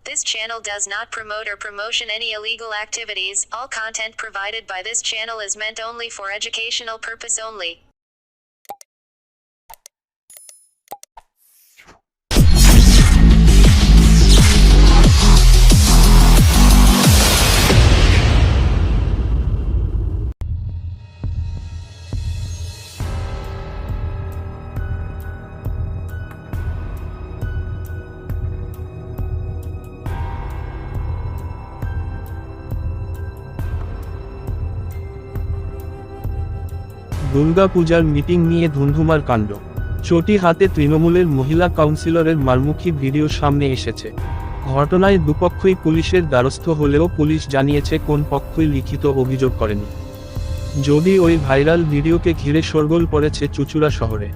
This channel does not promote or promotion any illegal activities. All content provided by this channel is meant only for educational purpose only. দুর্গাপূজার meeting নিয়ে ধুন্ধুমার কাণ্ড। চটি হাতে তৃণমূলের মহিলা কাউন্সিলরের মারমুখী ভিডিও সামনে এসেছে। ঘটনায় দুপক্ষই পুলিশের দ্বারস্থ হলেও পুলিশ জানিয়েছে কোন পক্ষই লিখিত অভিযোগ করেনি। যদি ওই ভাইরাল ভিডিওকে ঘিরে শোরগোল পড়েছে চুঁচুড়া শহরে।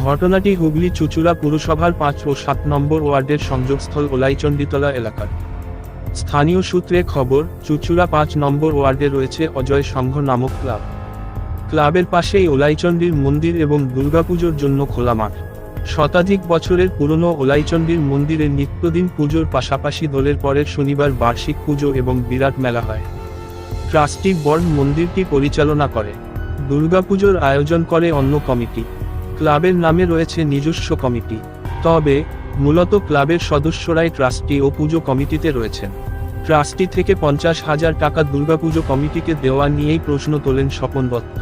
ঘটনাটি হুগলি চুঁচুড়া পুরসভার 5 ও 7 নম্বর ওয়ার্ডের সংযোগস্থল ওলাইচণ্ডীতলা এলাকার। স্থানীয় সূত্রে খবর, চুঁচুড়া 5 নম্বর ওয়ার্ডে রয়েছে অজয় সংঘ নামক ক্লাব। ক্লাবের পাশেই ওলাইচণ্ডীর মন্দির এবং দুর্গাপুজোর জন্য খোলা মাঠ। শতাধিক বছরের পুরনো ওলাইচণ্ডীর মন্দিরে নিত্যদিন পুজোর পাশাপাশি দোলের পরের শনিবার বার্ষিক পুজো এবং বিরাট মেলা হয়। ট্রাস্টি বোর্ড মন্দিরটি পরিচালনা করে। দুর্গাপুজোর আয়োজন করে অন্য কমিটি। ক্লাবের নামে রয়েছে নিজস্ব কমিটি। তবে মূলত ক্লাবের সদস্যরাই ট্রাস্টি ও পুজো কমিটিতে রয়েছেন। ট্রাস্টি থেকে 50,000 টাকা দুর্গাপুজো কমিটিকে দেওয়া নিয়েই প্রশ্ন তোলেন স্বপন দত্ত।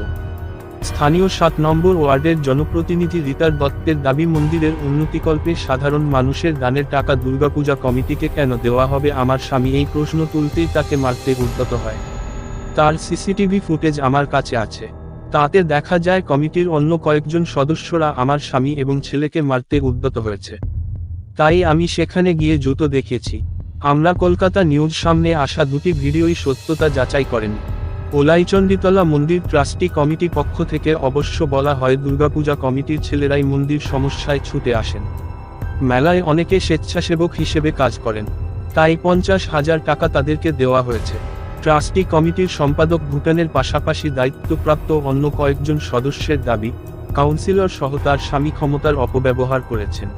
স্থানীয় 7 নম্বর ওয়ার্ডের জনপ্রতিনিধি রীতার দত্তের দাবি, মন্দিরের উন্নতিকল্পে সাধারণ মানুষের দানের টাকা দুর্গাপূজা কমিটিকে কেন দেওয়া হবে। আমার স্বামী এই প্রশ্ন তুলতেই তাকে মারতে উদ্যত হয়। তার সিসিটিভি ফুটেজ আমার কাছে আছে। তাতে দেখা যায় কমিটির অন্য কয়েকজন সদস্যরা আমার স্বামী এবং ছেলেকে মারতে উদ্যত হয়েছে। তাই আমি সেখানে গিয়ে জুতো দেখেছি। আমরা কলকাতা নিউজ সামনে আসা দুটি ভিডিওই সত্যতা যাচাই করেনি। ওলাইচণ্ডীতলা মন্দির ট্রাস্টি কমিটি পক্ষ থেকে অবশ্য বলা হয় দুর্গাপূজা কমিটির ছেলেরাই মন্দির সমস্যায় ছুটে আসেন। মেলায় অনেকে স্বেচ্ছাসেবক হিসেবে কাজ করেন, তাই 50,000 টাকা তাদেরকে দেওয়া হয়েছে। ট্রাস্টি কমিটির সম্পাদক ভুটানের পাশাপাশি দায়িত্বপ্রাপ্ত অন্য কয়েকজন সদস্যের দাবি, কাউন্সিলর সহ তার স্বামী ক্ষমতার অপব্যবহার করেছেন।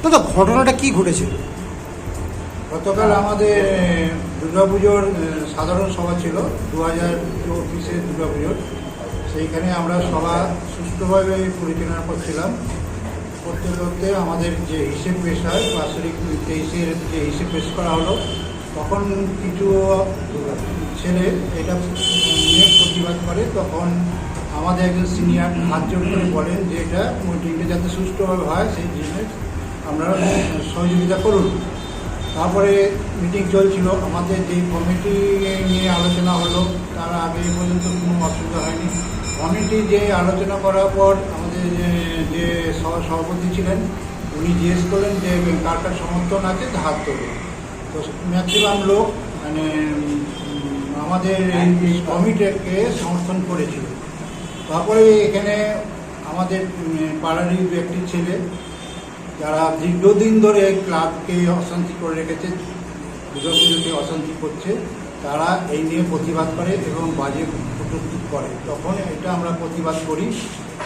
দাদা, ঘটনাটা কি ঘটেছে? গতকাল আমাদের দুর্গাপুজোর সাধারণ সভা ছিল, 2024-এর দুর্গাপুজোর। সেইখানে আমরা সভা সুষ্ঠুভাবে পরিচালনা করছিলাম। করতে করতে আমাদের যে হিসেব পেশ হয়, বাৎসরিক 23-এর যে হিসেব পেশ করা হলো, তখন কিছু ছেলে এটা নিয়ে প্রতিবাদ করে। তখন আমাদের একজন সিনিয়র হাত জোর করে বলেন যে এটা মিটিংটা যাতে সুষ্ঠুভাবে হয় সেই জন্য আপনারা সহযোগিতা করুন। তারপরে মিটিং চলছিল, আমাদের যে কমিটি নিয়ে আলোচনা হলো তার আগে পর্যন্ত কোনো অসুবিধা হয়নি। কমিটি যে আলোচনা করার পর আমাদের যে সভাপতি ছিলেন উনি জিজ্ঞেস করলেন যে কার কার সমর্থন আছে হাত তোলে। তো ম্যাক্সিমাম লোক মানে আমাদের এই কমিটিকে সমর্থন করেছিল। তারপরে এখানে আমাদের পাড়ারই ব্যক্তি ছেলে যারা দীর্ঘদিন ধরে ক্লাবকে অশান্তি করে রেখেছে, দুর্গাপুজোকে অশান্তি করছে, তারা এই নিয়ে প্রতিবাদ করে এবং বাজে কটূক্তি করে। তখন এটা আমরা প্রতিবাদ করি।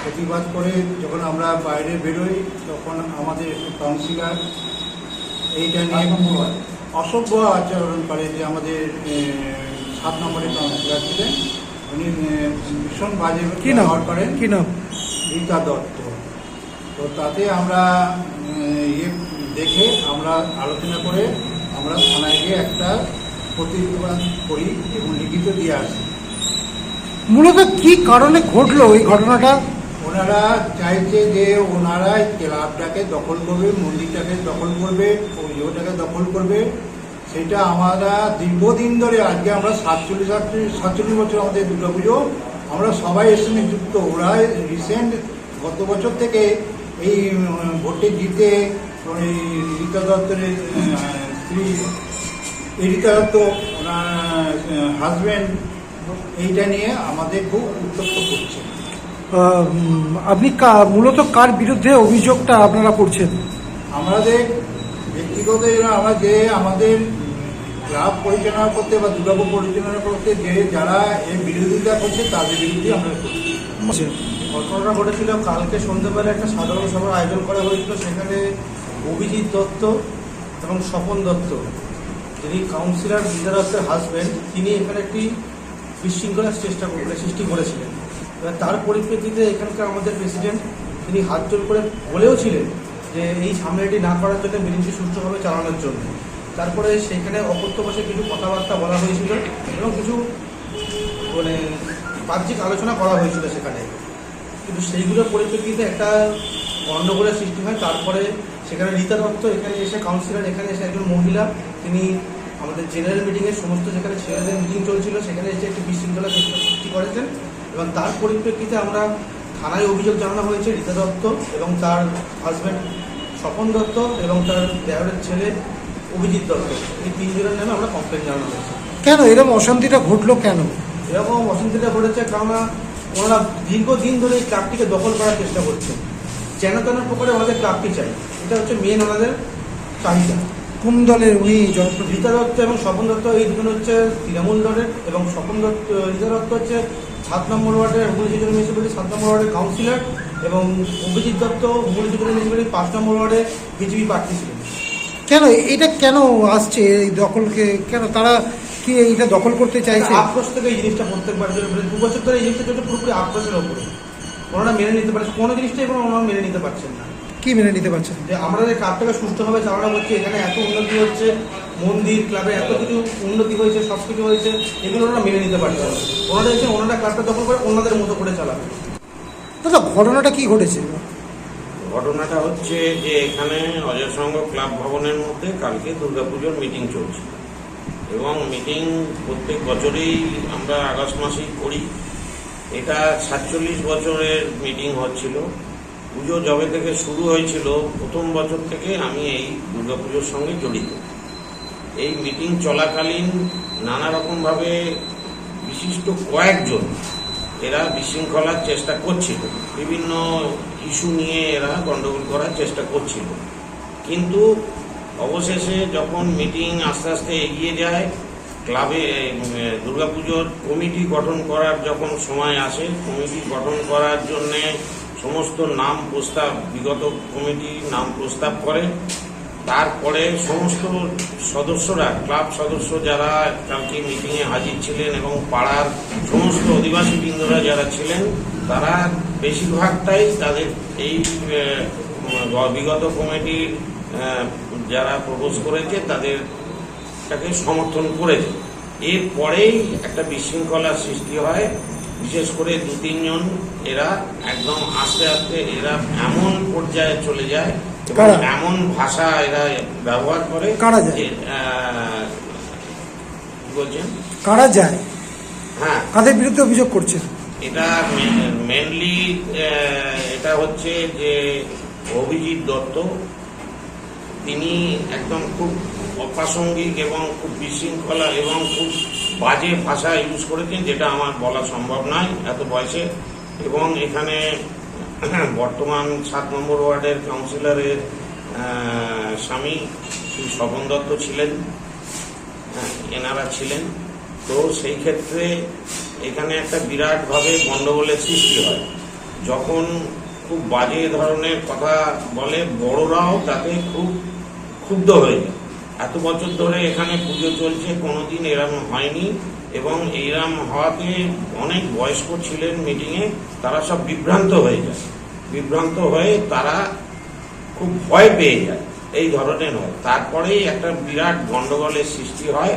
প্রতিবাদ করে যখন আমরা বাইরে বেরোই তখন আমাদের কাউন্সিলর এইটা নিয়ে অসভ্য আচরণ করে। যে আমাদের 7 নম্বরের কাউন্সিলর ছিলেন, উনি ভীষণ বাজে ব্যবহার করেন। কি নাম? রীতা দত্ত। তো তাতে আমরা দেখে আমরা আলোচনা করে আমরা থানায় গিয়ে একটা প্রতিবাদ করি এবং লিখিত দিয়ে আসি। মূলত কি কারণে ঘটলো এই ঘটনাটা? ওনারা চাইছে যে ওনারাই ক্লাবটাকে দখল করবে, মন্দিরটাকে দখল করবে, ওইটাকে দখল করবে। সেটা আমরা দীর্ঘদিন ধরে, আজকে আমরা 47 বছর আমাদের দুর্গাপুজো, আমরা সবাই এর সঙ্গে যুক্ত। ওরা রিসেন্ট গত বছর থেকে এই ভোটে জিতে ওই রীতা দত্তের স্ত্রী, রীতা দত্ত ওনার হাজব্যান্ড, এইটা নিয়ে আমাদের খুব উত্তপ্ত করছে। আপনি মূলত কার বিরুদ্ধে অভিযোগটা আপনারা করছেন? আমাদের ব্যক্তিগত আমরা যে আমাদের ক্লাব পরিচালনা করতে বা দুর্গাপুর পরিচালনা করতে যে যারা এর বিরোধিতা করছে তাদের বিরুদ্ধে আমরা করছি। ঘটনাটা ঘটেছিল কালকে সন্ধ্যেবেলা একটা সাধারণ সভার আয়োজন করা হয়েছিল। সেখানে অভিজিৎ দত্ত এবং স্বপন দত্ত, যিনি কাউন্সিলর বিদ্যা দত্তের হাজব্যান্ড, তিনি এখানে একটি বিশৃঙ্খলার সৃষ্টি করেছিলেন। এবার তার পরিপ্রেক্ষিতে এখানকার আমাদের প্রেসিডেন্ট তিনি হাত জোর করে বলেও ছিলেন যে এই সামনেটি না করার জন্য মিটিংটি সুষ্ঠুভাবে চালানোর জন্য। তারপরে সেখানে অকথ্যভাষে কিছু কথাবার্তা বলা হয়েছিল এবং কিছু বাহ্যিক আলোচনা করা হয়েছিল সেখানে, কিন্তু সেইগুলোর পরিপ্রেক্ষিতে একটা গণ্ডগোলের সৃষ্টি হয়। তারপরে সেখানে রীতা দত্ত এখানে এসে, কাউন্সিলর এখানে এসে, একজন মহিলা, তিনি আমাদের জেনারেল মিটিংয়ের সমস্ত যেখানে ছেলেদের মিটিং চলছিল সেখানে এসে একটি বিশৃঙ্খলা সৃষ্টি করেছেন এবং তার পরিপ্রেক্ষিতে আমরা থানায় অভিযোগ জানানো হয়েছে। রীতা দত্ত এবং তার হাজব্যান্ড স্বপন দত্ত এবং তার দেওরের ছেলে অভিজিৎ দত্ত, এই তিনজনের নামে আমরা কমপ্লেন জানানো হয়েছে। কেন এরকম অশান্তিটা ঘটলো কেন? এরকম অশান্তিটা ঘটেছে কারণ ওনারা দীর্ঘদিন ধরে এই ক্লাবটিকে দখল করার চেষ্টা করছে। যেন তেন প্রকারে ওনাদের ক্লাবটি চাই, এটা হচ্ছে মেন ওনাদের চাহিদা। কোন দলের উনি? রীতা দত্ত এবং স্বপন দত্ত এই দুজন হচ্ছে তৃণমূল দলের, এবং স্বপন দত্ত রীতা দত্ত হচ্ছে 7 নম্বর ওয়ার্ডের হুগলি চৌধুরী মিউনিসিপ্যালিটি 7 নম্বর ওয়ার্ডের কাউন্সিলর, এবং অভিজিৎ দত্ত হুগলি চৌধুরী মিউনিসিপ্যালিটি 5 নম্বর ওয়ার্ডে বিজেপি প্রার্থী ছিলেন। কেন এটা কেন আসছে এই দখলকে? কেন তারা কি এইটা দখল করতে চাইছে? আক্রোশ থেকে এই জিনিসটা প্রত্যেকবার 2 বছর ধরে এই জিনিসটা চলছে পুরোপুরি আক্রোশের ওপরে। ওনারা মেনে নিতে পারছে কোনো জিনিসটাই, এবং ওনারা মেনে নিতে পারছেন না। কি মেনে নিতে পারছেন? যে আমরা যে ক্লাবটাকে সুষ্ঠুভাবে চালানো হচ্ছে, এখানে এত উন্নতি হচ্ছে, মন্দির ক্লাবে এত কিছু উন্নতি হয়েছে, সব কিছু হয়েছে, এগুলো ওনারা মেনে নিতে পারছেন না। ওনারা এসে ওনারা ক্লাবটা দখল করে ওনাদের মতো করে চালাবে। দাদা ঘটনাটা কি ঘটেছে? ঘটনাটা হচ্ছে যে এখানে অজয় সংঘ ক্লাব ভবনের মধ্যে কালকে দুর্গাপুজোর মিটিং চলছে, এবং মিটিং প্রত্যেক বছরেই আমরা আগস্ট মাসেই করি। এটা 47 বছরের মিটিং হচ্ছিল। পুজো যবে থেকে শুরু হয়েছিল, প্রথম বছর থেকে আমি এই দুর্গাপুজোর সঙ্গে জড়িত। এই মিটিং চলাকালীন নানা রকমভাবে বিশিষ্ট কয়েকজন এরা বিশৃঙ্খলার চেষ্টা করছিল, বিভিন্ন ইস্যু নিয়ে এরা গণ্ডগোল করার চেষ্টা করছিল। কিন্তু অবশেষে যখন মিটিং আস্তে আস্তে এগিয়ে যায়, ক্লাবে দুর্গাপুজোর কমিটি গঠন করার যখন সময় আসে, কমিটি গঠন করার জন্যে সমস্ত নাম প্রস্তাব, বিগত কমিটি নাম প্রস্তাব করে। তারপরে সমস্ত সদস্যরা, ক্লাব সদস্য যারা কালকে মিটিংয়ে হাজির ছিলেন এবং পাড়ার সমস্ত অধিবাসী বৃন্দরা যারা ছিলেন, তারা বেশিরভাগটাই তাদের এই বিগত কমিটির যারা প্রপোজ করেছে তাদেরটাকে সমর্থন করেছে। এরপরেই একটা বিশৃঙ্খলার সৃষ্টি হয়। বিশেষ করে 2-3 জন এরা একদম আস্তে আস্তে এরা এমন পর্যায়ে চলে যায় এবং এমন ভাষা এরা ব্যবহার করে। বলছেন কারা যায়? হ্যাঁ, কাদের বিরুদ্ধে অভিযোগ করছেন? এটা মেনলি এটা হচ্ছে যে অভিজিৎ দত্ত, তিনি একদম খুব অপ্রাসঙ্গিক এবং খুব বিশৃঙ্খলা এবং খুব বাজে ভাষা ইউজ করেছেন, যেটা আমার বলা সম্ভব নয় এত বয়সে। এবং এখানে বর্তমান 7 নম্বর ওয়ার্ডের কাউন্সিলরের স্বামী শ্রী স্বপন দত্ত ছিলেন, এনারা ছিলেন। তো সেই ক্ষেত্রে এখানে একটা বিরাটভাবে গণ্ডগোলের সৃষ্টি হয়। যখন খুব বাজে ধরনের কথা বলে, বড়রাও তাতে খুব ক্ষুব্ধ হয়ে যায়। এত বছর ধরে এখানে পুজো চলছে, কোনোদিন এরম হয়নি, এবং এইরকম হওয়াতে অনেক বয়স্ক ছিলেন মিটিংয়ে, তারা সব বিভ্রান্ত হয়ে যায়। বিভ্রান্ত হয়ে তারা খুব ভয় পেয়ে যায়, এই ধরনের হয়। তারপরেই একটা বিরাট গণ্ডগোলের সৃষ্টি হয়,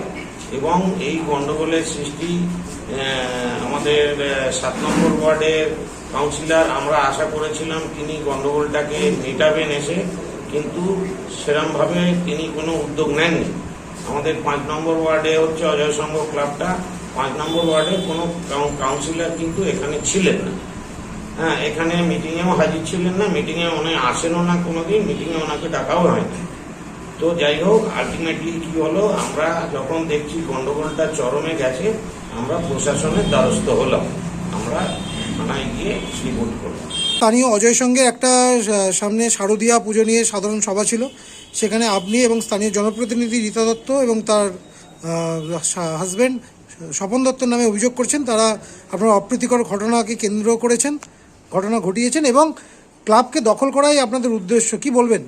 এবং এই গণ্ডগোলের সৃষ্টি আমাদের 7 নম্বর ওয়ার্ডের কাউন্সিলর, আমরা আশা করেছিলাম তিনি গণ্ডগোলটাকে মেটাবেন এসে, কিন্তু সেরমভাবে তিনি কোনো উদ্যোগ নেননি। আমাদের 5 নম্বর ওয়ার্ডে হচ্ছে অজয় সংঘ ক্লাবটা, 5 নম্বর ওয়ার্ডে কোনো কাউন্সিলর কিন্তু এখানে ছিলেন না। হ্যাঁ, এখানে মিটিংয়েও হাজির ছিলেন না, মিটিংয়ে উনি আসেনও না, কোনোদিন মিটিংয়ে ওনাকে ডাকাও হয়নি। তো যাই হোক, আলটিমেটলি কি হলো, আমরা যখন দেখছি গন্ডগোলটা চরমে গেছে, আমরা প্রশাসনের দ্বারস্থ হলাম, আমরা থানায় গিয়ে রিপোর্ট করলাম। স্থানীয় অজয়ের সঙ্গে একটা সামনে শারদীয়া পুজো নিয়ে সাধারণ সভা ছিল, সেখানে আপনি এবং স্থানীয় জনপ্রতিনিধি রীতা দত্ত এবং তার হাজব্যান্ড স্বপন দত্তর নামে অভিযোগ করছেন। তারা আপনার অপ্রীতিকর ঘটনাকে কেন্দ্র করেছেন, ঘটনা ঘটিয়েছেন এবং ক্লাবকে দখল করাই আপনাদের উদ্দেশ্য। কি বলবেন?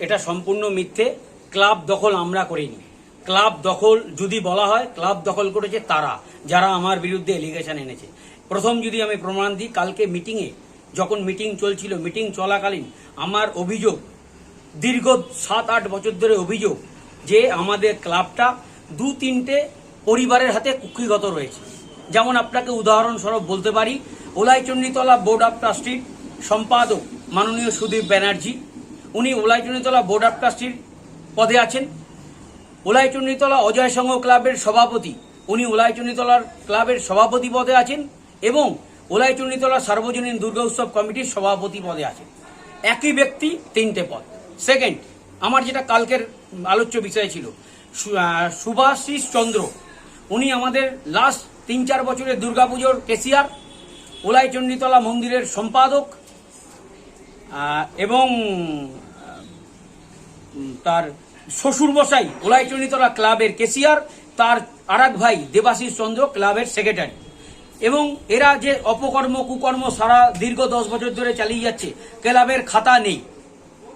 এটা সম্পূর্ণ মিথ্যে। ক্লাব দখল আমরা করিনি। ক্লাব দখল যদি বলা হয়, ক্লাব দখল করেছে তারা, যারা আমার বিরুদ্ধে এলিগেশন এনেছে। প্রথম যদি আমি প্রমাণ দিই, কালকে মিটিংয়ে যখন মিটিং চলছিল, মিটিং চলাকালীন আমার অভিযোগ, দীর্ঘ 7-8 বছর ধরে অভিযোগ, যে আমাদের ক্লাবটা 2-3টে পরিবারের হাতে কুক্ষিগত রয়েছে। যেমন আপনাকে উদাহরণস্বরূপ বলতে পারি, ওলাইচণ্ডীতলা বোর্ড অফ ট্রাস্টির সম্পাদক মাননীয় সুদীপ ব্যানার্জি, উনি ওলাইচণ্ডীতলা বোর্ড অফ ট্রাস্টির পদে আছেন। ওলাইচণ্ডীতলা অজয় সংঘ ক্লাবের সভাপতি, উনি ওলাইচণ্ডীতলার ক্লাবের সভাপতি পদে আছেন এবং ওলাইচণ্ডীতলা সার্বজনীন দুর্গা উৎসব কমিটির সভাপতি পদে আছেন। একই ব্যক্তি 3টে পদ। সেকেন্ড, আমার যেটা কালকের আলোচ্য বিষয় ছিল, সুভাষিস চন্দ্র, উনি আমাদের লাস্ট 3-4 বছরের দুর্গাপুজোর কেসিয়ার, ওলাইচণ্ডীতলা মন্দিরের সম্পাদক এবং তার শ্বশুরমশাই ওলাইচণ্ডীতলা ক্লাবের কেসিয়ার, তার আরেক ভাই দেবাশিস চন্দ্র ক্লাবের সেক্রেটারি। এবং এরা যে অপকর্ম কুকর্ম সারা দীর্ঘ 10 বছর ধরে চালিয়ে যাচ্ছে, ক্লাবের খাতা নেই,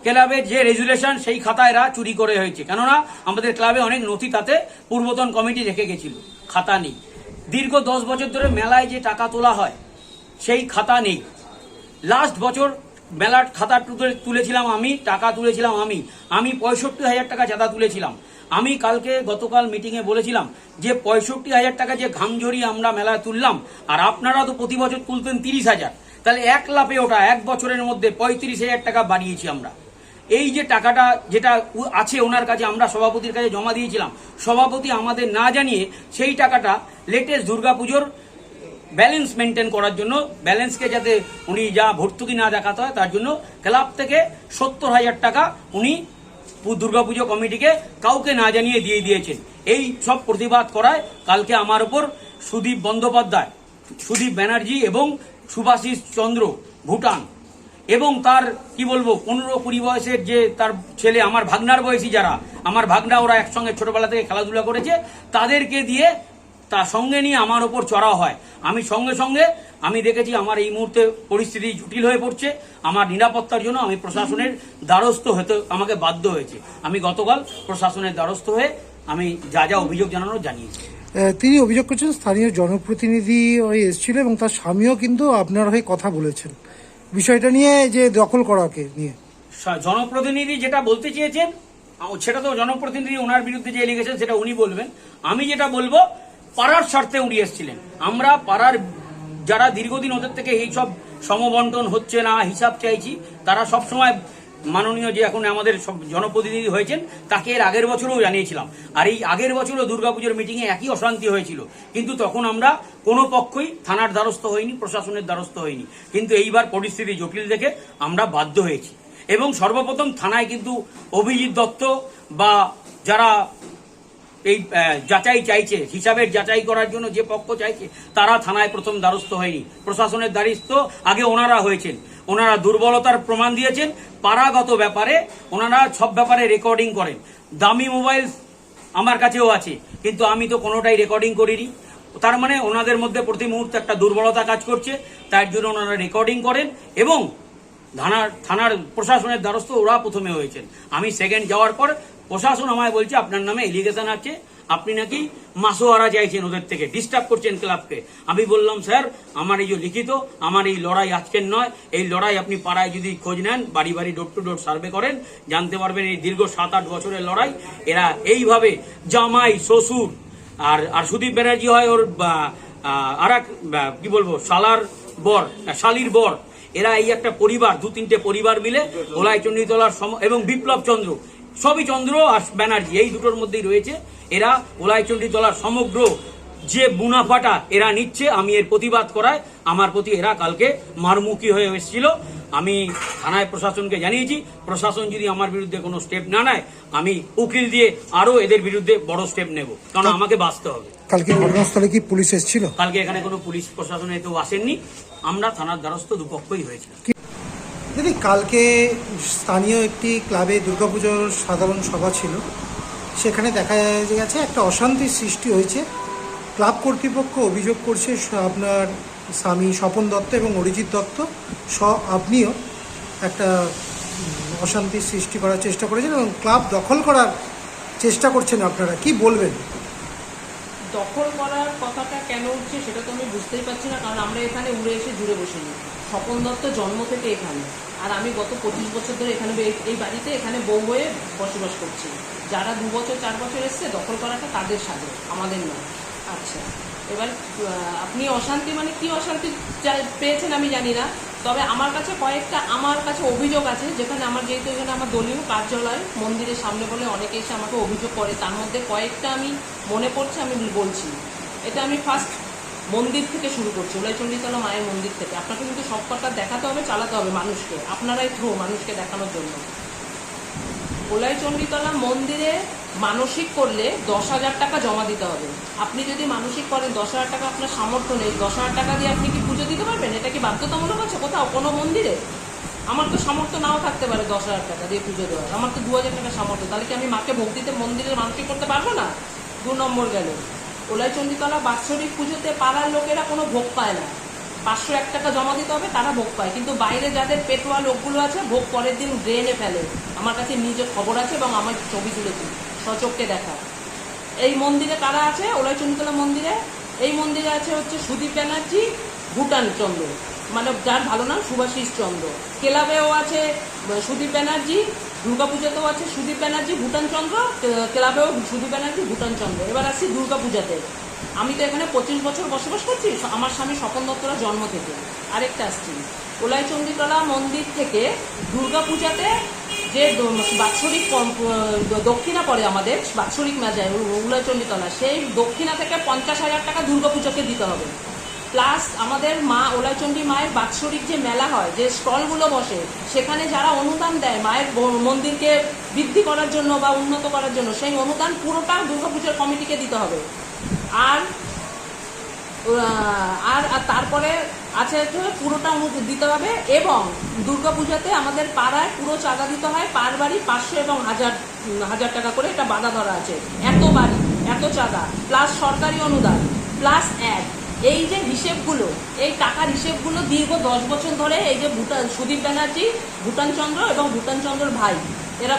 ক্লাবের যে রেজুলেশন সেই খাতা এরা চুরি করে হয়েছে। কেননা আমাদের ক্লাবে অনেক নথি তাতে পূর্বতন কমিটি রেখে গেছিল, খাতা নেই। দীর্ঘ 10 বছর ধরে মেলায় যে টাকা তোলা হয় সেই খাতা নেই। লাস্ট বছর মেলার খাতা তুলেছিলাম আমি, টাকা তুলেছিলাম আমি 65,000 টাকা চাঁদা তুলেছিলাম। আমি কালকে গতকাল মিটিংয়ে বলেছিলাম যে 65,000 টাকা যে ঘামঝরি আমরা মেলায় তুললাম, আর আপনারা তো প্রতি বছর তুলতেন 30,000, তাহলে 1 লাফে ওটা 1 বছরের মধ্যে 35,000 টাকা বাড়িয়েছি আমরা। এই যে টাকাটা যেটা আছে ওনার কাছে, আমরা সভাপতির কাছে জমা দিয়েছিলাম, সভাপতি আমাদের না জানিয়ে সেই টাকাটা লেটেস্ট দুর্গাপুজোর ব্যালেন্স মেনটেন করার জন্য, ব্যালেন্সকে যাতে উনি যা ভর্তুকি না দেখাতে হয় তার জন্য ক্লাব থেকে 70,000 টাকা উনি দুর্গাপুজো কমিটিকে কাউকে না জানিয়ে দিয়ে দিয়েছেন। এই সব প্রতিবাদ করায় কালকে আমার উপর সুদীপ বন্দ্যোপাধ্যায়, সুদীপ ব্যানার্জি এবং সুভাষিস চন্দ্র ভুটান এবং তার কি বলবো 15-20 বয়সের যে তার ছেলে, আমার ভাগনার বয়সী যারা, আমার ভাগনা, ওরা একসঙ্গে ছোটবেলা থেকে খেলাধুলা করেছে, তাদেরকে দিয়ে তার সঙ্গে নিয়ে আমার ওপর চড়া হয়। আমি সঙ্গে সঙ্গে আমি দেখেছি আমার এই মুহূর্তে পরিস্থিতি জটিল হয়ে পড়ছে, আমার নিরাপত্তার জন্য আমি প্রশাসনের দ্বারস্থ হতে আমাকে বাধ্য হয়েছে। আমি গতকাল প্রশাসনের দ্বারস্থ হয়ে আমি যা যা অভিযোগ জানানোর জানিয়েছি। তিনি অভিযোগ করছেন স্থানীয় জনপ্রতিনিধি হয়ে এসেছিল এবং তার স্বামীও কিন্তু আপনার হয়ে কথা বলেছেন বিষয়টা নিয়ে, যে দখল করাকে নিয়ে। জনপ্রতিনিধি যেটা বলতে চেয়েছেন সেটা তো জনপ্রতিনিধি, ওনার বিরুদ্ধে যে এলিগেশন সেটা উনি বলবেন। আমি যেটা বলবো, পাড়ার স্বার্থে উনি এসেছিলেন। আমরা পাড়ার যারা দীর্ঘদিন ওদের থেকে এই সব সমবন্টন হচ্ছে না হিসাব চাইছি, তারা সবসময় মাননীয় যে এখন আমাদের সব জনপ্রতিনিধি হয়েছেন তাকে এর আগের বছরও জানিয়েছিলাম। আর এই আগের বছরও দুর্গাপুজোর মিটিংয়ে একই অশান্তি হয়েছিল, কিন্তু তখন আমরা কোনো পক্ষই থানার দ্বারস্থ হইনি, প্রশাসনের দ্বারস্থ হইনি। কিন্তু এইবার পরিস্থিতি জটিল দেখে আমরা বাধ্য হয়েছি এবং সর্বপ্রথম থানায় কিন্তু অভিজিৎ দত্ত বা যারা এই যাচাই চাইছে, হিসাবের যাচাই করার জন্য যে পক্ষ চাইছে, তারা থানায় প্রথম দ্বারস্থ হয়নি, প্রশাসনের দ্বারস্থ আগে ওনারা হয়েছেন। ওনারা দুর্বলতার প্রমাণ দিয়েছেন। পাড়াগত ব্যাপারে ওনারা সব ব্যাপারে রেকর্ডিং করেন। দামি মোবাইল আমার কাছেও আছে, কিন্তু আমি তো কোনোটাই রেকর্ডিং করিনি। তার মানে ওনাদের মধ্যে প্রতি মুহূর্তে একটা দুর্বলতা কাজ করছে, তার জন্য ওনারা রেকর্ডিং করেন এবং থানার প্রশাসনের দ্বারস্থ ওরা প্রথমে হয়েছেন। আমি সেকেন্ড যাওয়ার পর প্রশাসন আমায় বলছে আপনার নামে এলিগেশন আছে, আপনি নাকি মাসোয়ারা চাইছেন, ওদের থেকে ডিস্টার্ব করছেন ক্লাবকে। আমি বললাম স্যার, আমার এই যে লিখিত, আমার এই লড়াই আজকের নয়, এই লড়াই আপনি পাড়ায় যদি খোঁজ নেন, বাড়ি বাড়ি ডোর টু ডোর সার্ভে করেন, জানতে পারবেন এই দীর্ঘ 7-8 বছরের লড়াই। এরা এইভাবে জামাই শ্বশুর আর সুদীপ ব্যানার্জি হয় ওর আর এক কি বলবো শালার বর, শালির বর, এরা এই একটা পরিবার, 2-3টে পরিবার মিলে ওলাইচণ্ডীতলার এবং বিপ্লব চন্দ্র, সবই চন্দ্র আর ব্যানার্জি, এই দুটোর মধ্যেই রয়েছে। এরা ওলাইচণ্ডীতলার সমগ্র যে মুনাফাটা এরা নিচ্ছে, আমি এর প্রতিবাদ করায় আমার প্রতি এরা কালকে মারমুখী হয়ে এসেছিল। আমি থানায় প্রশাসনকে জানিয়েছি। প্রশাসন যদি আমার বিরুদ্ধে কোনো স্টেপ না নেয়, আমি উকিল দিয়ে আরো এদের বিরুদ্ধে বড় স্টেপ নেব, কারণ আমাকে বাঁচতে হবে। কালকে ঘটনাস্থলে কি পুলিশ এসেছিল? কালকে এখানে কোনো পুলিশ প্রশাসনে কেউ আসেননি, আমরা থানার দ্বারস্থ দুপক্ষই হয়েছে। দিদি, কালকে স্থানীয় একটি ক্লাবে দুর্গাপুজোর সাধারণ সভা ছিল, সেখানে দেখা গেছে একটা অশান্তির সৃষ্টি হয়েছে। ক্লাব কর্তৃপক্ষ অভিযোগ করছে আপনার স্বামী স্বপন দত্ত এবং অরিজিৎ দত্ত আপনিও একটা অশান্তির সৃষ্টি করার চেষ্টা করেছেন এবং ক্লাব দখল করার চেষ্টা করছেন। আপনারা কি বলবেন? দখল করার কথাটা কেন উঠছে সেটা তো আমি বুঝতেই পারছি না, কারণ আমরা এখানে উড়ে এসে জুড়ে বসিনি। স্বপন দত্ত জন্ম থেকে এখানে, আর আমি গত 25 বছর ধরে এখানে এই বাড়িতে এখানে বউ হয়ে বসবাস করছি। যারা 2 বছর 4 বছর এসছে, দখল করাটা তাদের সাথে, আমাদের নয়। আচ্ছা, এবার আপনি অশান্তি মানে কি অশান্তি পেয়েছেন আমি জানি না, তবে আমার কাছে অভিযোগ আছে, যেখানে আমার যেহেতু এখানে আমার দলীয় কার্যালয় মন্দিরের সামনে বলে অনেকে এসে আমাকে অভিযোগ করে, তার মধ্যে কয়েকটা আমি মনে পড়ছে, আমি বলছি। এটা আমি ফার্স্ট মন্দির থেকে শুরু করছি, উলাইচণ্ডীতলা মায়ের মন্দির থেকে। আপনাকে কিন্তু সব কথা দেখাতে হবে, চালাতে হবে মানুষকে, আপনারাই থ্রু মানুষকে দেখানোর জন্য। উলাইচণ্ডীতলা মন্দিরে মানসিক করলে 10,000 টাকা জমা দিতে হবে। আপনি যদি মানসিক করেন 10,000 টাকা আপনার সামর্থ্য নেই, 10,000 টাকা দিয়ে আপনি কি পুজো দিতে পারবেন? এটা কি বাধ্যতামূলক আছে কোথাও কোনো মন্দিরে? আমার তো সামর্থ্য নাও থাকতে পারে 10,000 টাকা দিয়ে পুজো দেওয়ার, আমার তো 2,000 টাকা সামর্থ্য। তাহলে কি আমি মাকে ভোগ দিতে মন্দিরে মানসিক করতে পারবো না? 2 নম্বর গেল, উলাইচণ্ডীতলা বাৎসরিক পুজোতে পাড়ার লোকেরা কোনো ভোগ পায় না। 501 টাকা জমা দিতে হবে, তারা ভোগ পায়। কিন্তু বাইরে যাদের পেটোয়া লোকগুলো আছে, ভোগ পরের দিন ড্রেনে ফেলে। আমার কাছে নিজের খবর আছে এবং আমার ছবি তুলেছি, সচক্ষে দেখা। এই মন্দিরে কারা আছে? উলাইচণ্ডীতলা মন্দিরে এই মন্দিরে আছে হচ্ছে সুদীপ ব্যানার্জি, ভুটান চন্দ্র, মানে যার ভালো নাম সুভাষিস চন্দ্র। ক্লাবেও আছে সুদীপ ব্যানার্জি, দুর্গাপূজাতেও আছে সুদীপ ব্যানার্জি, ভুটান চন্দ্র, ক্লাবেও সুদীপ ব্যানার্জি, ভুটান চন্দ্র। এবার আসছি দুর্গাপূজাতে। আমি তো এখানে 25 বছর বসবাস করছি, আমার স্বামী স্বপন দত্তরা জন্ম থেকে। আরেকটা আসছি, উলাইচণ্ডীতলা মন্দির থেকে দুর্গাপূজাতে যে বাৎসরিক দক্ষিণা পড়ে আমাদের, বাৎসরিক মেজায় উলাইচণ্ডীতলা, সেই দক্ষিণা থেকে 50,000 টাকা দুর্গাপূজাকে দিতে হবে। প্লাস আমাদের মা উলাইচণ্ডী মায়ের বাৎসরিক যে মেলা হয়, যে স্টলগুলো বসে, সেখানে যারা অনুদান দেয় মায়ের মন্দিরকে বৃদ্ধি করার জন্য বা উন্নত করার জন্য, সেই অনুদান পুরোটা দুর্গাপূজার কমিটিকে দিতে হবে। আর তারপরে আছে পুরোটা দিতে হবে। এবং দুর্গাপূজাতে আমাদের পাড়ায় পুরো চাঁদা দিতে হয়, পার বাড়ি 500 এবং 1,000 টাকা করে, এটা বাধা ধরা আছে। এত বাড়ি, এত চাঁদা, প্লাস সরকারি অনুদান, প্লাস এই যে হিসেবগুলো, এই টাকার হিসেবগুলো দীর্ঘ 10 বছর ধরে এই যে সুদীপ ব্যানার্জি, ভুটান চন্দ্র এবং ভুটান চন্দ্রর ভাই, এরা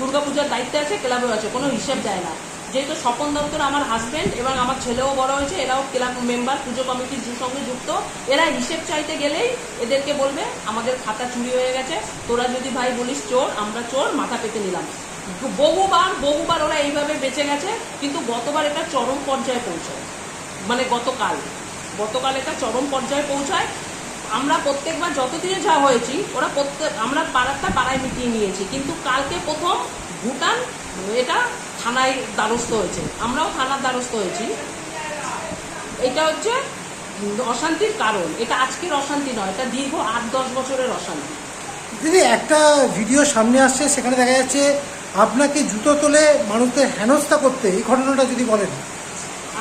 দুর্গাপূজার দায়িত্বে আছে, ক্লাবেও আছে, কোনো হিসেব দেয় না। যেহেতু স্বপন দত্তর আমার হাজব্যান্ড এবং আমার ছেলেও বড় হয়েছে, এরাও ক্লাব মেম্বার, পুজো কমিটির সঙ্গে যুক্ত, এরা হিসেব চাইতে গেলেই এদেরকে বলবে আমাদের খাতা চুরি হয়ে গেছে, তোরা যদি ভাই বলিস চোর, আমরা চোর, মাথা পেতে নিলাম। বহুবার ওরা এইভাবে বেঁচে গেছে। কিন্তু গতবার এটা চরম পর্যায়ে পৌঁছায়, মানে গতকাল এটা চরম পর্যায়ে পৌঁছায়। আমরা প্রত্যেকবার যত দিনে যা হয়েছি, আমরা পাড়ায় মিটিয়ে নিয়েছি, কিন্তু কালকে প্রথম ভুটান এটা থানায় দ্বারস্থ হয়েছে, আমরাও থানার দ্বারস্থ হয়েছি। এটা হচ্ছে অশান্তির কারণ। এটা আজকের অশান্তি নয়, এটা দীর্ঘ 8-10 বছরের অশান্তি। দিদি, একটা ভিডিও সামনে আসছে, সেখানে দেখা যাচ্ছে আপনাকে জুতো তোলে মানুষদের হেনস্থা করতে, এই ঘটনাটা যদি বলেন।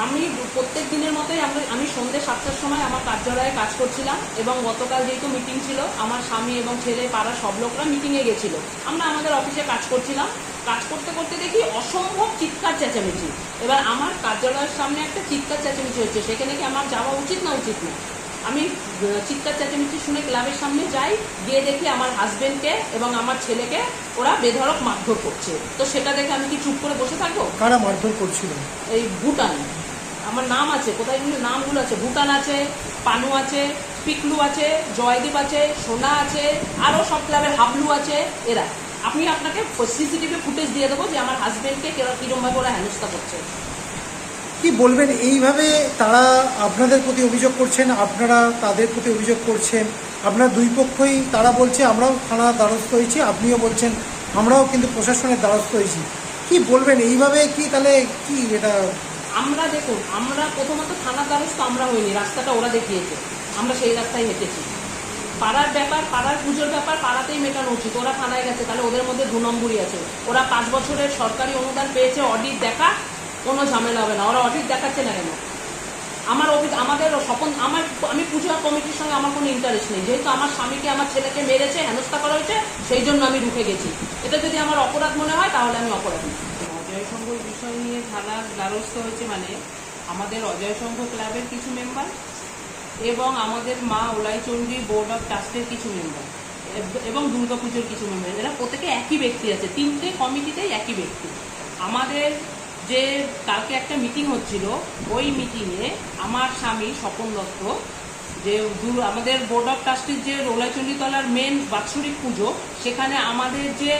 আমি প্রত্যেক দিনের মতোই আমি সন্ধ্যে 7টার সময় আমার কার্যালয়ে কাজ করছিলাম, এবং গতকাল যেহেতু মিটিং ছিল, আমার স্বামী এবং ছেলে পাড়ার সব লোকরা মিটিংয়ে গেছিল। আমরা আমাদের অফিসে কাজ করছিলাম, কাজ করতে করতে দেখি অসম্ভব চিৎকার চেঁচামেচি। এবার আমার কার্যালয়ের সামনে একটা চিৎকার চেঁচামেচি হচ্ছে, সেখানে কি আমার যাওয়া উচিত না? আমি চিৎকার চেঁচামেচি শুনে ক্লাবের সামনে যাই, গিয়ে দেখি আমার হাজবেন্ডকে এবং আমার ছেলেকে ওরা বেধড়ক মারধর করছে। তো সেটা দেখে আমি কি চুপ করে বসে থাকবো? কারা মারধর করছিল? এই ভুটান, আমার নাম আছে, কোথায় নামগুলো আছে, ভুটান আছে, পানু আছে, পিকলু আছে, জয়দীপ আছে, সোনা আছে, আরও সব ক্লাবের হাবলু আছে। এরা, আপনাকে সিসিটিভি ফুটেজ দিয়ে দেবো যে আমার হাজবেন্ডকে কিরমভাবে ওরা হেনস্থা করছে। কি বলবেন? এইভাবে তারা আপনাদের প্রতি অভিযোগ করছেন, আপনারা তাদের প্রতি অভিযোগ করছেন, আপনার দুই পক্ষই, তারা বলছে আমরাও থানার দ্বারস্থ হয়েছি, আপনিও বলছেন আমরাও কিন্তু প্রশাসনের দ্বারস্থ হয়েছি। কি বলবেন এইভাবে? কি তাহলে কি এটা? আমরা দেখুন, আমরা প্রথমত থানার দ্বারস্থ আমরা হইনি, রাস্তাটা ওরা দেখিয়েছে, আমরা সেই রাস্তায় হেঁটেছি। পাড়ার ব্যাপার, পাড়ার পুজোর ব্যাপার পাড়াতেই মেটানো উচিত। ওরা থানায় গেছে, তাহলে ওদের মধ্যে 2 নম্বরই আছে। ওরা 5 বছরের সরকারি অনুদান পেয়েছে, অডিট দেখা, কোনো ঝামেলা হবে না। ওরা অডিট দেখাচ্ছে না কেন? আমাদের স্বপন আমি পুজো কমিটির সঙ্গে আমার কোনো ইন্টারেস্ট নেই। যেহেতু আমার স্বামীকে আমার ছেলেকে মেরেছে, হেনস্থা করা হয়েছে, সেই জন্য আমি রুখে গেছি। এটা যদি আমার অপরাধ মনে হয় তাহলে আমি অপরাধী। অজয় সংঘর বিষয় নিয়ে থানার দ্বারস্থ হয়েছে মানে আমাদের অজয় সংঘ ক্লাবের কিছু মেম্বার এবং আমাদের মা ওলাইচণ্ডী বোর্ড অফ ট্রাস্টের কিছু মেম্বার এবং দুর্গাপুজোর কিছু মেম্বার। এরা প্রত্যেকে একই ব্যক্তি আছে, 3টে কমিটিতেই একই ব্যক্তি। আমাদের যে কালকে একটা মিটিং হচ্ছিল, ওই মিটিংয়ে আমার স্বামী স্বপন দত্ত যে আমাদের বোর্ড অফ ট্রাস্টির যে ওলাইচণ্ডীতলার মেন বাৎসরিক পুজো, সেখানে আমাদের যে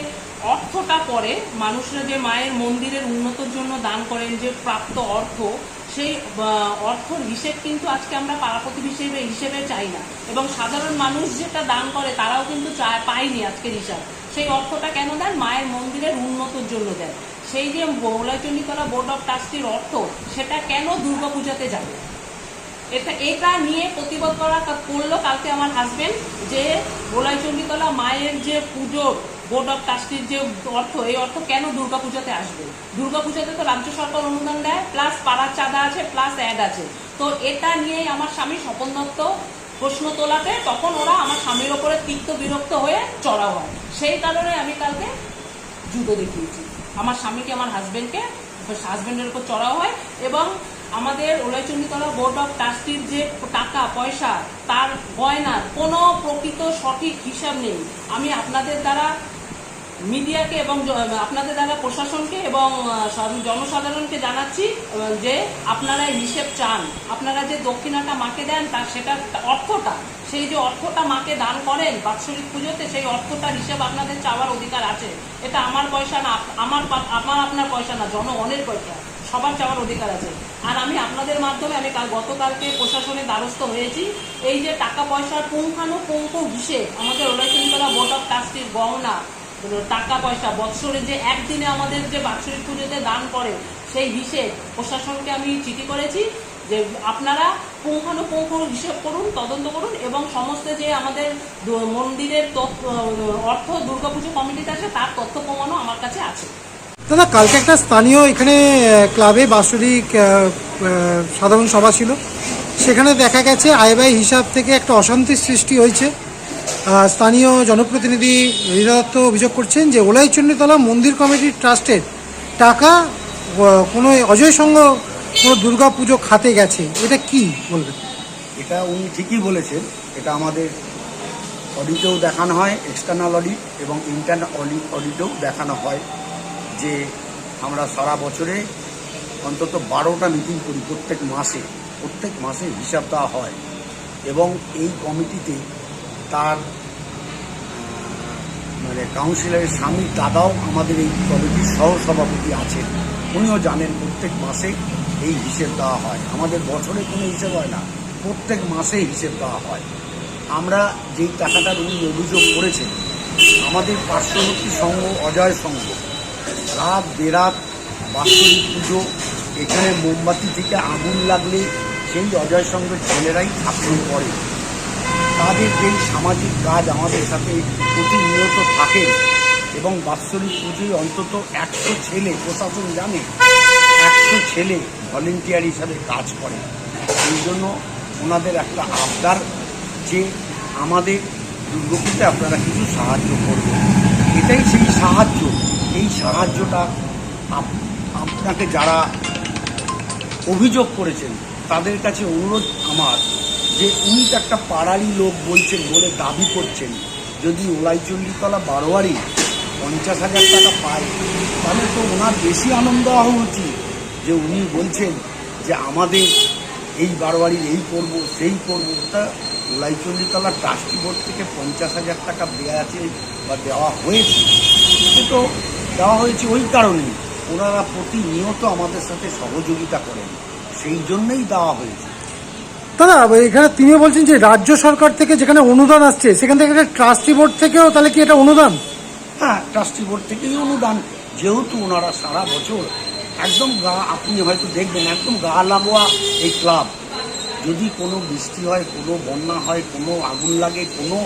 অর্থটা পড়ে, মানুষরা যে মায়ের মন্দিরের উন্নতির জন্য দান করেন যে প্রাপ্ত অর্থ, সেই অর্থর হিসেব কিন্তু আজকে আমরা পাড়াপতি হিসেবে চাই না, এবং সাধারণ মানুষ যেটা দান করে তারাও কিন্তু পায়নি আজকের হিসাব। সেই অর্থটা কেন দেন? মায়ের মন্দিরের উন্নতির জন্য দেন। সেই যে ওলাইচণ্ডীতলা বোর্ড অফ ট্রাস্টির অর্থ, সেটা কেন দুর্গাপূজাতে যাবে? এটা নিয়ে প্রতিবাদ করলো কালকে আমার হাজবেন্ড, যে ওলাইচণ্ডীতলা মায়ের যে পুজোর বোর্ড অফ ট্রাস্টির যে অর্থ, এই অর্থ কেন দুর্গাপূজাতে আসবে? দুর্গাপূজাতে তো রাজ্য সরকার অনুদান দেয়, প্লাস পাড়ার চাঁদা আছে, প্লাস অ্যাড আছে। তো এটা নিয়েই আমার স্বামী স্বপন দত্ত প্রশ্ন তোলাতে তখন ওরা আমার স্বামীর ওপরে তিক্ত বিরক্ত হয়ে চড়াও হয়। সেই কারণে আমি কালকে জুতো দেখিয়েছি আমার স্বামীকে, আমার হাজবেন্ডের উপর চড়াও হয়। এবং আমাদের ওলাইচণ্ডীতলা বোর্ড অফ ট্রাস্টির যে টাকা পয়সা, তার গয়নার কোনো প্রকৃত সঠিক হিসাব নেই। আমি আপনাদের দ্বারা মিডিয়াকে এবং আপনাদের দ্বারা প্রশাসনকে এবং জনসাধারণকে জানাচ্ছি যে আপনারা হিসেব চান। আপনারা যে দক্ষিণাটা মাকে দেন, তার সেটা অর্থটা, সেই যে অর্থটা মাকে দান করেন বাৎসরিক পুজোতে, সেই অর্থটার হিসেব আপনাদের চাওয়ার অধিকার আছে। এটা আমার পয়সা না, আপনার পয়সা না, জনগণের পয়সা, সবার চাওয়ার অধিকার আছে। আর আমি আপনাদের মাধ্যমে আমি গতকালকে প্রশাসনের দ্বারস্থ হয়েছি। এই যে টাকা পয়সার পুঙ্খানুপুঙ্খ হিসেব আমাদের ওলাইচণ্ডীতলা বোর্ড অফ ট্রাস্টির গহনা, টাকা পয়সা বৎসরে যে একদিনে আমাদের যে বাৎসরিক পুজোতে দান করে, সেই হিসেব প্রশাসনকে আমি চিঠি করেছি যে আপনারা পুঙ্খানুপুঙ্খ হিসেব করুন, তদন্ত করুন, এবং সমস্ত যে আমাদের মন্দিরের অর্থ দুর্গাপুজো কমিটিতে আছে তার তথ্য প্রমাণও আমার কাছে আছে। দাদা, কালকে একটা স্থানীয় এখানে ক্লাবে বাৎসরিক সাধারণ সভা ছিল, সেখানে দেখা গেছে আয় ব্যয় হিসাব থেকে একটা অশান্তির সৃষ্টি হয়েছে। স্থানীয় জনপ্রতিনিধি রীতা দত্ত অভিযোগ করছেন যে ওলাইচণ্ডীতলা মন্দির কমিটির ট্রাস্টের টাকা কোনো অজয় সংঘ কোনো দুর্গা পুজো খাতে গেছে, এটা কি বলবেন? এটা উনি ঠিকই বলেছেন। এটা আমাদের অডিটেও দেখানো হয়, এক্সটার্নাল অডিট এবং ইন্টারনাল অডিটেও দেখানো হয় যে আমরা সারা বছরে অন্তত 12টা মিটিং করি, প্রত্যেক মাসে হিসাব দেওয়া হয়। এবং এই কমিটিতে তার কাউন্সিলরের স্বামীর দাদাও আমাদের এই কমিটির সহসভাপতি আছেন, উনিও জানেন প্রত্যেক মাসে এই হিসেব দেওয়া হয়। আমাদের বছরে কোনো হিসেব হয় না, প্রত্যেক মাসে হিসেব দেওয়া হয়। আমরা যেই টাকাটার উনি অভিযোগ করেছেন, আমাদের পার্শ্ববর্তী সংঘ অজয় সংঘ রাত বেরাত বাৎসরিক পুজো, এখানে মোমবাতি থেকে আগুন লাগলে সেই অজয় সংঘের ছেলেরাই ঠাকুর করে। তাদের যেই সামাজিক কাজ আমাদের সাথে প্রতিনিয়ত থাকে, এবং বাৎসরিক পুজোয় অন্তত 100 ছেলে, প্রশাসন জানে 100 ছেলে ভলেন্টিয়ার হিসাবে কাজ করে। এই জন্য ওনাদের একটা আবদার যে আমাদের দুর্গাপুজোতে আপনারা কিছু সাহায্য করবেন। এটাই সেই সাহায্য। এই সাহায্যটা আপনাকে যারা অভিযোগ করেছেন তাদের কাছে অনুরোধ আমার, যে উনি তো একটা পাড়ারই লোক বলছেন বলে দাবি করছেন, যদি ওলাইচণ্ডীতলা বারোয়ারি 50,000 টাকা পায়, তাহলে তো ওনার বেশি আনন্দ হওয়া উচিত যে উনি বলছেন যে আমাদের এই বারোয়ারির এই করবো সেই করবো। তা ওলাইচণ্ডীতলা ট্রাস্টি বোর্ড থেকে 50,000 টাকা দেওয়া আছে বা দেওয়া হয়েছে, সে তো দেওয়া হয়েছে ওই কারণেই ওনারা প্রতিনিয়ত আমাদের সাথে সহযোগিতা করেন, সেই জন্যই দেওয়া হয়েছে। দাদা, এখানে তিনিও বলছেন যে রাজ্য সরকার থেকে যেখানে অনুদান আসছে, সেখান থেকে ট্রাস্টি বোর্ড থেকেও, তাহলে কি এটা অনুদান? হ্যাঁ, ট্রাস্টি বোর্ড থেকেই অনুদান। যেহেতু ওনারা সারা বছর একদম আপনি হয়তো দেখবেন একদম গা লাগোয়া এই ক্লাব, যদি কোনো বৃষ্টি হয়, কোনো বন্যা হয়, কোনো আগুন লাগে, কোনো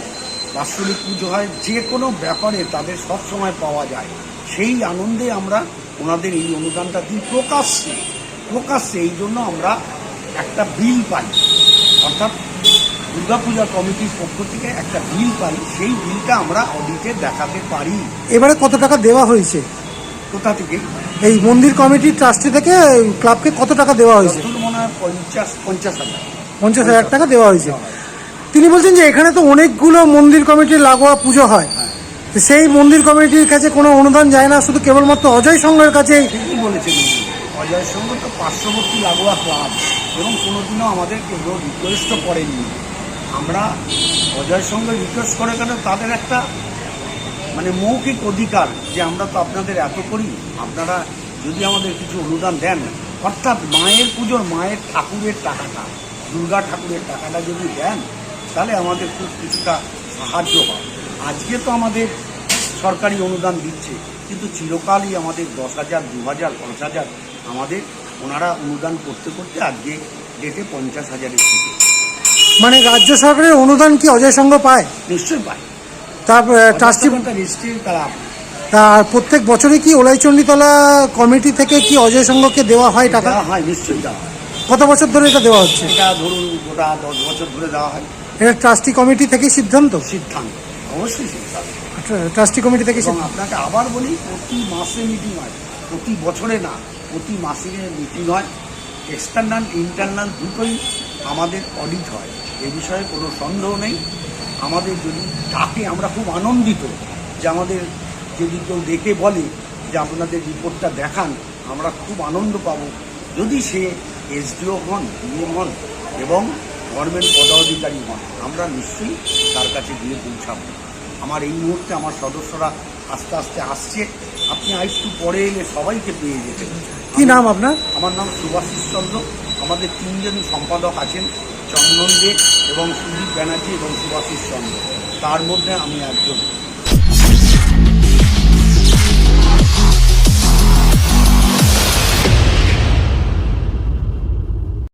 বাৎসরিক পুজো হয়, যে কোনো ব্যাপারে তাদের সব সময় পাওয়া যায়। সেই আনন্দে আমরা ওনাদের এই অনুদানটা দিই প্রকাশ্যে। এই জন্য আমরা একটা বিল পাই, অর্থাৎ দুর্গাপূজা কমিটির পক্ষ থেকে একটা বিল পাই। সেই বিলটা আমরা অডিটে দেখাতে পারি। এবারে কত টাকা দেওয়া হয়েছে? কোথা থেকে? এই মন্দির কমিটির ট্রাস্টি থেকে ক্লাবকে কত টাকা দেওয়া হয়েছে? যতদূর মনে হয় 50,000 50,000 টাকা দেওয়া হয়েছে। তিনি বলছেন যে এখানে তো অনেকগুলো মন্দির কমিটির লাগোয়া পুজো হয়, তো সেই মন্দির কমিটির কাছে কোনো অনুদান যায় না, শুধু কেবলমাত্র অজয় সংঘের কাছে। ঠিকই বলেছেন। অজয় সংঘ তো পার্শ্ববর্তী লাগোয়া ক্লাব এবং কোনোদিনও আমাদের কেউ রিকোয়েস্টও করেননি। আমরা অজয় সংঘ রিকোয়েস্ট করে কেন, তাদের একটা মানে মৌখিক অধিকার যে আমরা তো আপনাদের এত করি, আপনারা যদি আমাদের কিছু অনুদান দেন, অর্থাৎ মায়ের পুজোর মায়ের ঠাকুরের টাকাটা, দুর্গা ঠাকুরের টাকাটা যদি দেন তাহলে আমাদের খুব কিছুটা সাহায্য হয়। আজকে তো আমাদের সরকারি অনুদান দিচ্ছে, কিন্তু চিরকালই আমাদের 10,000, 2,000, 5,000 আমাদের ওনারা অনুদান করতে করতে আজকে ডেটে 50,000-এর থেকে। মানে রাজ্য সরকারের অনুদান কি অজয় সংঘ পায়? নিশ্চয়ই পায়। তারপর ট্রাস্টি নিশ্চয়ই তারা। তার প্রত্যেক বছরে কি ওলাইচণ্ডীতলা কমিটি থেকে কি অজয় সংঘকে দেওয়া হয় টাকা? দেওয়া হয়, নিশ্চয়ই দেওয়া হয়। কত বছর ধরে এটা দেওয়া হচ্ছে? এটা ধরুন গোটা 10 বছর ধরে দেওয়া হয়। এটা ট্রাস্টি কমিটি থেকে সিদ্ধান্ত? অবশ্যই সিদ্ধান্ত। ট্রাস্টি কমিটি থেকে এবং আপনাকে আবার বলি, প্রতি মাসে মিটিং হয়, প্রতি বছরে না, প্রতি মাসে মিটিং হয়। এক্সটার্নাল ইন্টারনাল দুটোই আমাদের অডিট হয়, এ বিষয়ে কোনো সন্দেহ নেই। আমাদের যদি ডাকে আমরা খুব আনন্দিত যে আমাদের যদি কেউ ডেকে বলে যে আপনাদের রিপোর্টটা দেখান, আমরা খুব আনন্দ পাব। যদি সে এসডিও হন, ডিএম হন এবং গভর্নমেন্ট পদাধিকারী হন, আমরা নিশ্চয়ই তার কাছে গিয়ে পৌঁছাবো। আমার এই মুহূর্তে আমার সদস্যরা আস্তে আস্তে আসছে, আপনি আরেকটু পরে এলে সবাইকে পেয়ে যেতেন। কি নাম আপনার? আমার নাম সুভাষিস চন্দ্র। আমাদের 3জনই সম্পাদক আছেন, চন্দন দে এবং সুদীপ ব্যানার্জি এবং সুভাষিস চন্দ্র, তার মধ্যে আমি একজন।